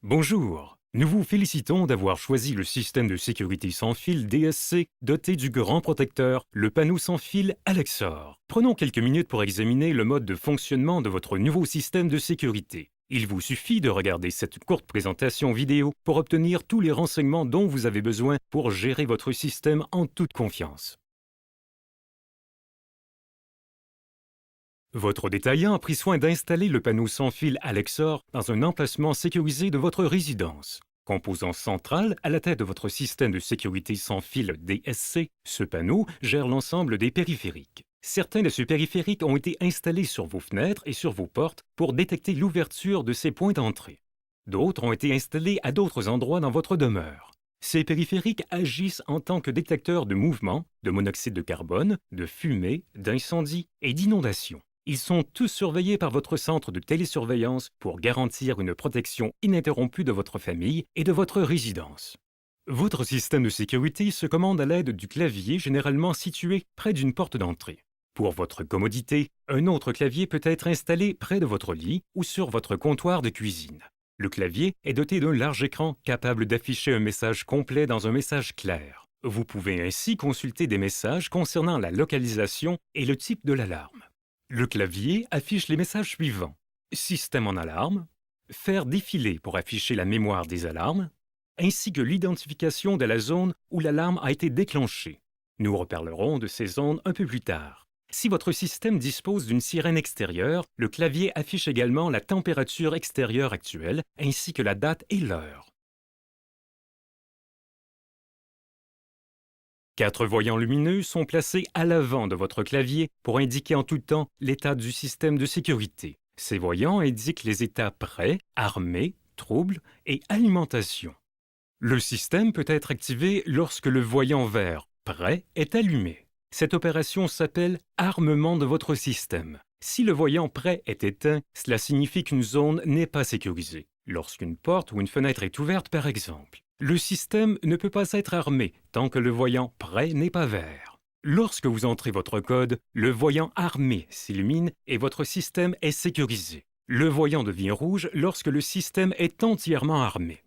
Bonjour, nous vous félicitons d'avoir choisi le système de sécurité sans fil DSC doté du grand protecteur, le panneau sans fil Alexor. Prenons quelques minutes pour examiner le mode de fonctionnement de votre nouveau système de sécurité. Il vous suffit de regarder cette courte présentation vidéo pour obtenir tous les renseignements dont vous avez besoin pour gérer votre système en toute confiance. Votre détaillant a pris soin d'installer le panneau sans fil Alexor dans un emplacement sécurisé de votre résidence. Composant central à la tête de votre système de sécurité sans fil DSC, ce panneau gère l'ensemble des périphériques. Certains de ces périphériques ont été installés sur vos fenêtres et sur vos portes pour détecter l'ouverture de ces points d'entrée. D'autres ont été installés à d'autres endroits dans votre demeure. Ces périphériques agissent en tant que détecteurs de mouvement, de monoxyde de carbone, de fumée, d'incendie et d'inondation. Ils sont tous surveillés par votre centre de télésurveillance pour garantir une protection ininterrompue de votre famille et de votre résidence. Votre système de sécurité se commande à l'aide du clavier généralement situé près d'une porte d'entrée. Pour votre commodité, un autre clavier peut être installé près de votre lit ou sur votre comptoir de cuisine. Le clavier est doté d'un large écran capable d'afficher un message complet dans un message clair. Vous pouvez ainsi consulter des messages concernant la localisation et le type de l'alarme. Le clavier affiche les messages suivants. Système en alarme, faire défiler pour afficher la mémoire des alarmes, ainsi que l'identification de la zone où l'alarme a été déclenchée. Nous reparlerons de ces zones un peu plus tard. Si votre système dispose d'une sirène extérieure, le clavier affiche également la température extérieure actuelle, ainsi que la date et l'heure. 4 voyants lumineux sont placés à l'avant de votre clavier pour indiquer en tout temps l'état du système de sécurité. Ces voyants indiquent les états prêt, armé, trouble et alimentation. Le système peut être activé lorsque le voyant vert prêt est allumé. Cette opération s'appelle armement de votre système. Si le voyant prêt est éteint, cela signifie qu'une zone n'est pas sécurisée. Lorsqu'une porte ou une fenêtre est ouverte, par exemple. Le système ne peut pas être armé tant que le voyant prêt n'est pas vert. Lorsque vous entrez votre code, le voyant armé s'illumine et votre système est sécurisé. Le voyant devient rouge lorsque le système est entièrement armé.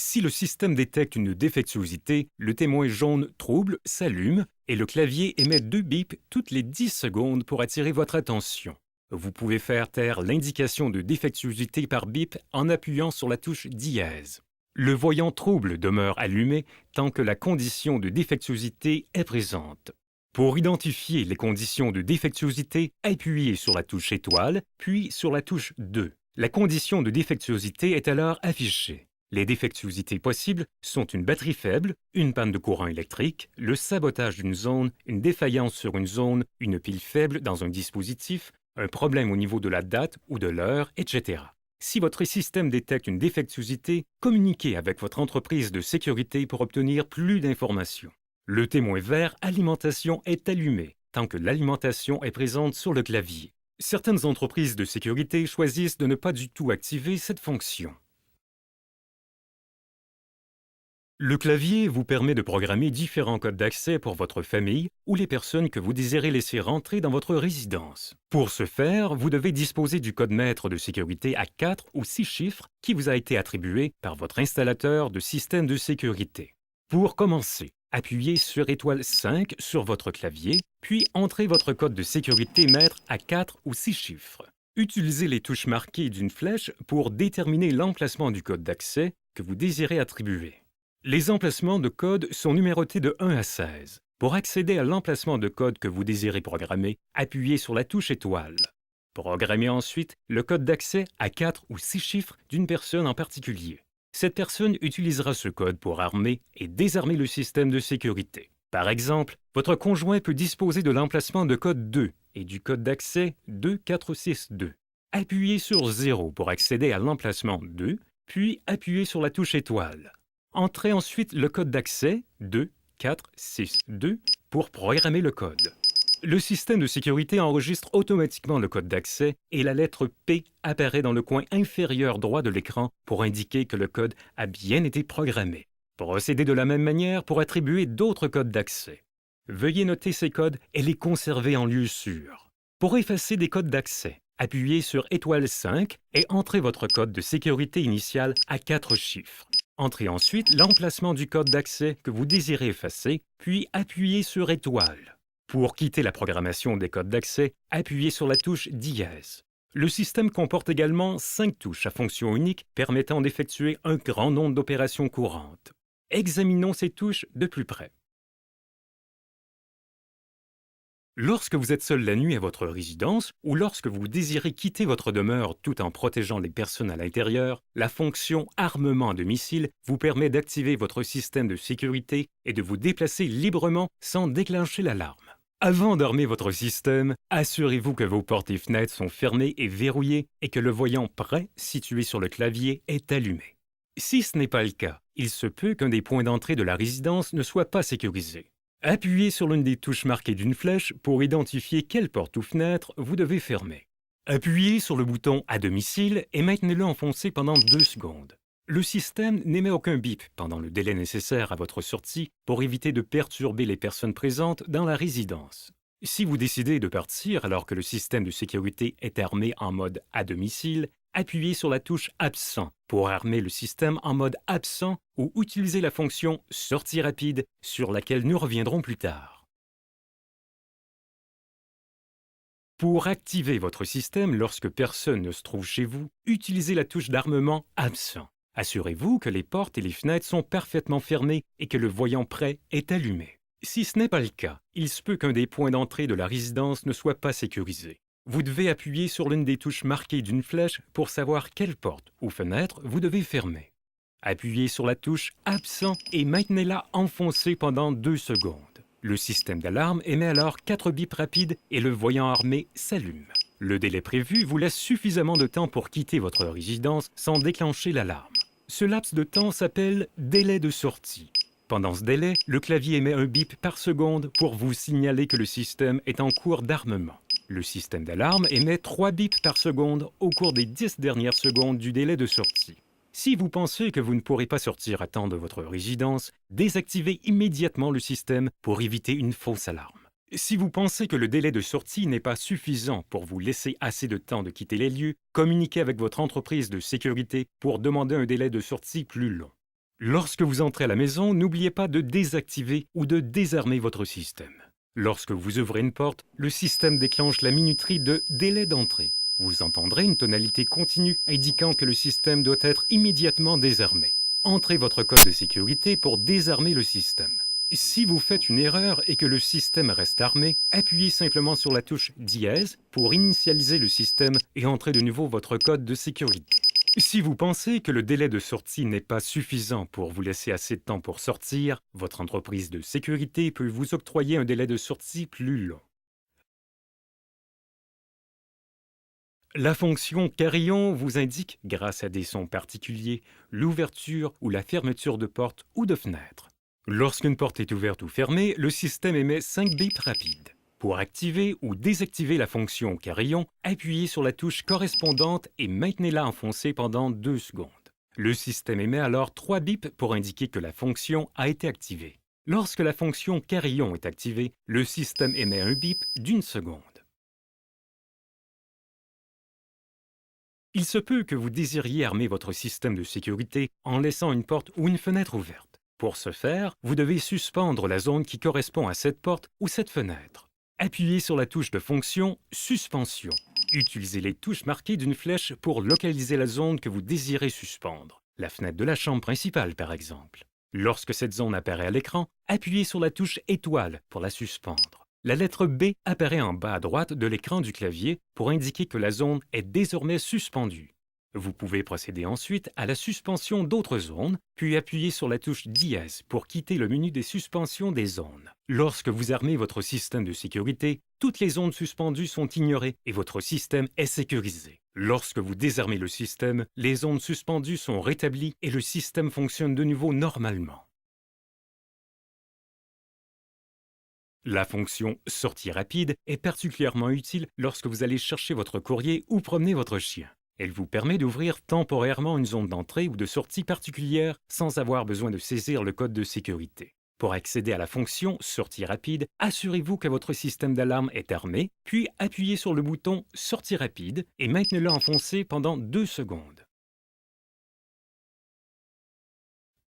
Si le système détecte une défectuosité, le témoin jaune trouble s'allume et le clavier émet 2 bips toutes les 10 secondes pour attirer votre attention. Vous pouvez faire taire l'indication de défectuosité par bip en appuyant sur la touche dièse. Le voyant trouble demeure allumé tant que la condition de défectuosité est présente. Pour identifier les conditions de défectuosité, appuyez sur la touche étoile, puis sur la touche 2. La condition de défectuosité est alors affichée. Les défectuosités possibles sont une batterie faible, une panne de courant électrique, le sabotage d'une zone, une défaillance sur une zone, une pile faible dans un dispositif, un problème au niveau de la date ou de l'heure, etc. Si votre système détecte une défectuosité, communiquez avec votre entreprise de sécurité pour obtenir plus d'informations. Le témoin vert alimentation est allumé tant que l'alimentation est présente sur le clavier. Certaines entreprises de sécurité choisissent de ne pas du tout activer cette fonction. Le clavier vous permet de programmer différents codes d'accès pour votre famille ou les personnes que vous désirez laisser rentrer dans votre résidence. Pour ce faire, vous devez disposer du code maître de sécurité à 4 ou 6 chiffres qui vous a été attribué par votre installateur de système de sécurité. Pour commencer, appuyez sur étoile 5 sur votre clavier, puis entrez votre code de sécurité maître à 4 ou 6 chiffres. Utilisez les touches marquées d'une flèche pour déterminer l'emplacement du code d'accès que vous désirez attribuer. Les emplacements de code sont numérotés de 1 à 16. Pour accéder à l'emplacement de code que vous désirez programmer, appuyez sur la touche étoile. Programmez ensuite le code d'accès à 4 ou 6 chiffres d'une personne en particulier. Cette personne utilisera ce code pour armer et désarmer le système de sécurité. Par exemple, votre conjoint peut disposer de l'emplacement de code 2 et du code d'accès 2462. Appuyez sur 0 pour accéder à l'emplacement 2, puis appuyez sur la touche étoile. Entrez ensuite le code d'accès 2462 pour programmer le code. Le système de sécurité enregistre automatiquement le code d'accès et la lettre P apparaît dans le coin inférieur droit de l'écran pour indiquer que le code a bien été programmé. Procédez de la même manière pour attribuer d'autres codes d'accès. Veuillez noter ces codes et les conserver en lieu sûr. Pour effacer des codes d'accès, Appuyez sur étoile 5 et entrez votre code de sécurité initial à 4 chiffres. Entrez ensuite l'emplacement du code d'accès que vous désirez effacer, puis appuyez sur étoile. Pour quitter la programmation des codes d'accès, appuyez sur la touche dièse. Le système comporte également 5 touches à fonction unique permettant d'effectuer un grand nombre d'opérations courantes. Examinons ces touches de plus près. Lorsque vous êtes seul la nuit à votre résidence ou lorsque vous désirez quitter votre demeure tout en protégeant les personnes à l'intérieur, la fonction armement à domicile vous permet d'activer votre système de sécurité et de vous déplacer librement sans déclencher l'alarme. Avant d'armer votre système, assurez-vous que vos portes et fenêtres sont fermées et verrouillées et que le voyant prêt situé sur le clavier est allumé. Si ce n'est pas le cas, il se peut qu'un des points d'entrée de la résidence ne soit pas sécurisé. Appuyez sur l'une des touches marquées d'une flèche pour identifier quelle porte ou fenêtre vous devez fermer. Appuyez sur le bouton « À domicile » et maintenez-le enfoncé pendant 2 secondes. Le système n'émet aucun bip pendant le délai nécessaire à votre sortie pour éviter de perturber les personnes présentes dans la résidence. Si vous décidez de partir alors que le système de sécurité est armé en mode « À domicile », appuyez sur la touche « Absent » pour armer le système en mode absent ou utilisez la fonction « Sortie rapide » sur laquelle nous reviendrons plus tard. Pour activer votre système lorsque personne ne se trouve chez vous, utilisez la touche d'armement « Absent ». Assurez-vous que les portes et les fenêtres sont parfaitement fermées et que le voyant prêt est allumé. Si ce n'est pas le cas, il se peut qu'un des points d'entrée de la résidence ne soit pas sécurisé. Vous devez appuyer sur l'une des touches marquées d'une flèche pour savoir quelle porte ou fenêtre vous devez fermer. Appuyez sur la touche « Absent » et maintenez-la enfoncée pendant 2 secondes. Le système d'alarme émet alors 4 bips rapides et le voyant armé s'allume. Le délai prévu vous laisse suffisamment de temps pour quitter votre résidence sans déclencher l'alarme. Ce laps de temps s'appelle « délai de sortie ». Pendant ce délai, le clavier émet un bip par seconde pour vous signaler que le système est en cours d'armement. Le système d'alarme émet 3 bips par seconde au cours des 10 dernières secondes du délai de sortie. Si vous pensez que vous ne pourrez pas sortir à temps de votre résidence, désactivez immédiatement le système pour éviter une fausse alarme. Si vous pensez que le délai de sortie n'est pas suffisant pour vous laisser assez de temps de quitter les lieux, communiquez avec votre entreprise de sécurité pour demander un délai de sortie plus long. Lorsque vous entrez à la maison, n'oubliez pas de désactiver ou de désarmer votre système. Lorsque vous ouvrez une porte, le système déclenche la minuterie de « délai d'entrée ». Vous entendrez une tonalité continue indiquant que le système doit être immédiatement désarmé. Entrez votre code de sécurité pour désarmer le système. Si vous faites une erreur et que le système reste armé, appuyez simplement sur la touche dièse pour initialiser le système et entrer de nouveau votre code de sécurité. Si vous pensez que le délai de sortie n'est pas suffisant pour vous laisser assez de temps pour sortir, votre entreprise de sécurité peut vous octroyer un délai de sortie plus long. La fonction carillon vous indique, grâce à des sons particuliers, l'ouverture ou la fermeture de portes ou de fenêtres. Lorsqu'une porte est ouverte ou fermée, le système émet 5 bips rapides. Pour activer ou désactiver la fonction carillon, appuyez sur la touche correspondante et maintenez-la enfoncée pendant 2 secondes. Le système émet alors 3 bips pour indiquer que la fonction a été activée. Lorsque la fonction carillon est activée, le système émet un bip d'1 seconde. Il se peut que vous désiriez armer votre système de sécurité en laissant une porte ou une fenêtre ouverte. Pour ce faire, vous devez suspendre la zone qui correspond à cette porte ou cette fenêtre. Appuyez sur la touche de fonction « Suspension ». Utilisez les touches marquées d'une flèche pour localiser la zone que vous désirez suspendre. La fenêtre de la chambre principale, par exemple. Lorsque cette zone apparaît à l'écran, appuyez sur la touche « Étoile » pour la suspendre. La lettre B apparaît en bas à droite de l'écran du clavier pour indiquer que la zone est désormais suspendue. Vous pouvez procéder ensuite à la suspension d'autres zones, puis appuyer sur la touche dièse pour quitter le menu des suspensions des zones. Lorsque vous armez votre système de sécurité, toutes les zones suspendues sont ignorées et votre système est sécurisé. Lorsque vous désarmez le système, les zones suspendues sont rétablies et le système fonctionne de nouveau normalement. La fonction « Sortie rapide » est particulièrement utile lorsque vous allez chercher votre courrier ou promener votre chien. Elle vous permet d'ouvrir temporairement une zone d'entrée ou de sortie particulière sans avoir besoin de saisir le code de sécurité. Pour accéder à la fonction « Sortie rapide », assurez-vous que votre système d'alarme est armé, puis appuyez sur le bouton « Sortie rapide » et maintenez-le enfoncé pendant 2 secondes.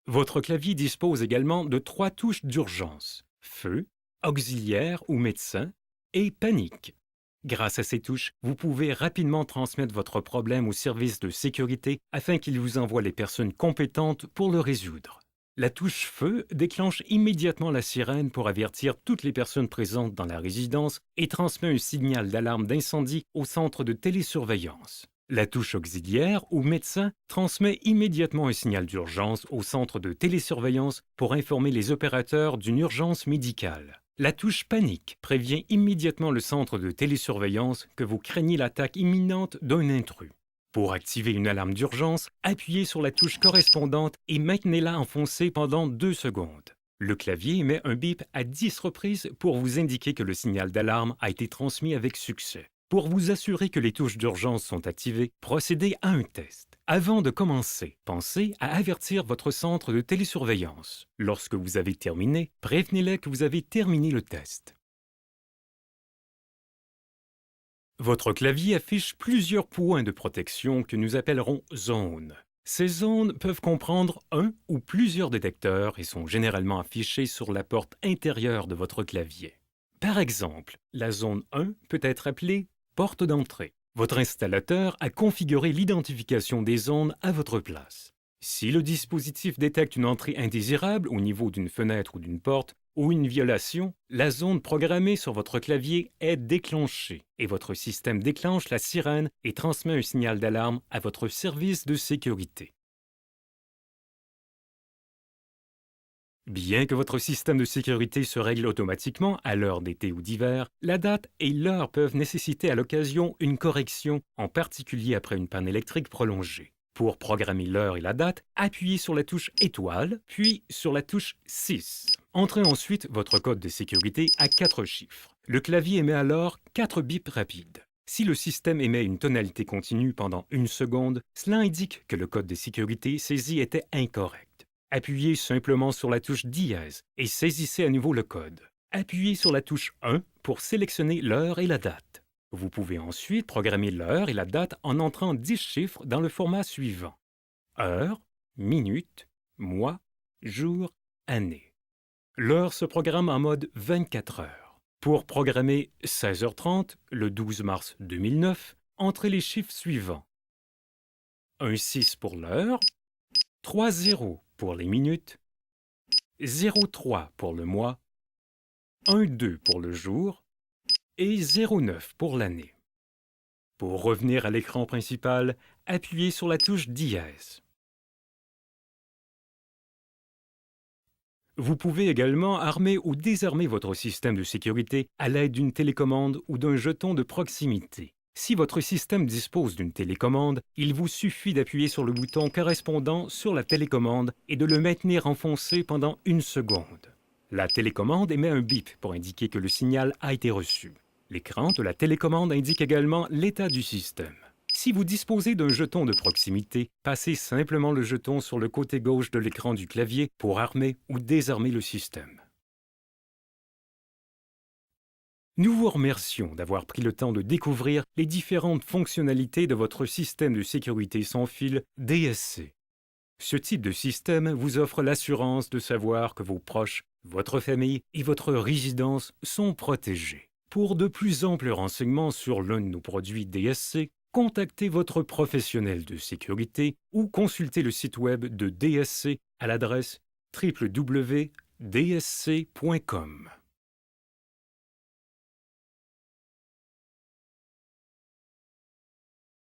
Votre clavier dispose également de 3 touches d'urgence: Feu, Auxiliaire ou Médecin et Panique. Grâce à ces touches, vous pouvez rapidement transmettre votre problème au service de sécurité afin qu'il vous envoie les personnes compétentes pour le résoudre. La touche Feu déclenche immédiatement la sirène pour avertir toutes les personnes présentes dans la résidence et transmet un signal d'alarme d'incendie au centre de télésurveillance. La touche Auxiliaire ou Médecin transmet immédiatement un signal d'urgence au centre de télésurveillance pour informer les opérateurs d'une urgence médicale. La touche Panique prévient immédiatement le centre de télésurveillance que vous craignez l'attaque imminente d'un intrus. Pour activer une alarme d'urgence, appuyez sur la touche correspondante et maintenez-la enfoncée pendant 2 secondes. Le clavier émet un bip à 10 reprises pour vous indiquer que le signal d'alarme a été transmis avec succès. Pour vous assurer que les touches d'urgence sont activées, procédez à un test. Avant de commencer, pensez à avertir votre centre de télésurveillance. Lorsque vous avez terminé, prévenez-les que vous avez terminé le test. Votre clavier affiche plusieurs points de protection que nous appellerons zones. Ces zones peuvent comprendre un ou plusieurs détecteurs et sont généralement affichées sur la porte intérieure de votre clavier. Par exemple, la zone 1 peut être appelée porte d'entrée. Votre installateur a configuré l'identification des zones à votre place. Si le dispositif détecte une entrée indésirable au niveau d'une fenêtre ou d'une porte, ou une violation, la zone programmée sur votre clavier est déclenchée et votre système déclenche la sirène et transmet un signal d'alarme à votre service de sécurité. Bien que votre système de sécurité se règle automatiquement à l'heure d'été ou d'hiver, la date et l'heure peuvent nécessiter à l'occasion une correction, en particulier après une panne électrique prolongée. Pour programmer l'heure et la date, appuyez sur la touche étoile, puis sur la touche 6. Entrez ensuite votre code de sécurité à 4 chiffres. Le clavier émet alors 4 bips rapides. Si le système émet une tonalité continue pendant 1 seconde, cela indique que le code de sécurité saisi était incorrect. Appuyez simplement sur la touche dièse et saisissez à nouveau le code. Appuyez sur la touche 1 pour sélectionner l'heure et la date. Vous pouvez ensuite programmer l'heure et la date en entrant 10 chiffres dans le format suivant: heure, minute, mois, jour, année. L'heure se programme en mode 24 heures. Pour programmer 16h30, le 12 mars 2009, entrez les chiffres suivants: 1,6 pour l'heure, 3,0 pour les minutes, 0,3 pour le mois, 1,2 pour le jour et 0,9 pour l'année. Pour revenir à l'écran principal, appuyez sur la touche dièse. Vous pouvez également armer ou désarmer votre système de sécurité à l'aide d'une télécommande ou d'un jeton de proximité. Si votre système dispose d'une télécommande, il vous suffit d'appuyer sur le bouton correspondant sur la télécommande et de le maintenir enfoncé pendant 1 seconde. La télécommande émet un bip pour indiquer que le signal a été reçu. L'écran de la télécommande indique également l'état du système. Si vous disposez d'un jeton de proximité, passez simplement le jeton sur le côté gauche de l'écran du clavier pour armer ou désarmer le système. Nous vous remercions d'avoir pris le temps de découvrir les différentes fonctionnalités de votre système de sécurité sans fil DSC. Ce type de système vous offre l'assurance de savoir que vos proches, votre famille et votre résidence sont protégés. Pour de plus amples renseignements sur l'un de nos produits DSC, contactez votre professionnel de sécurité ou consultez le site web de DSC à l'adresse www.dsc.com.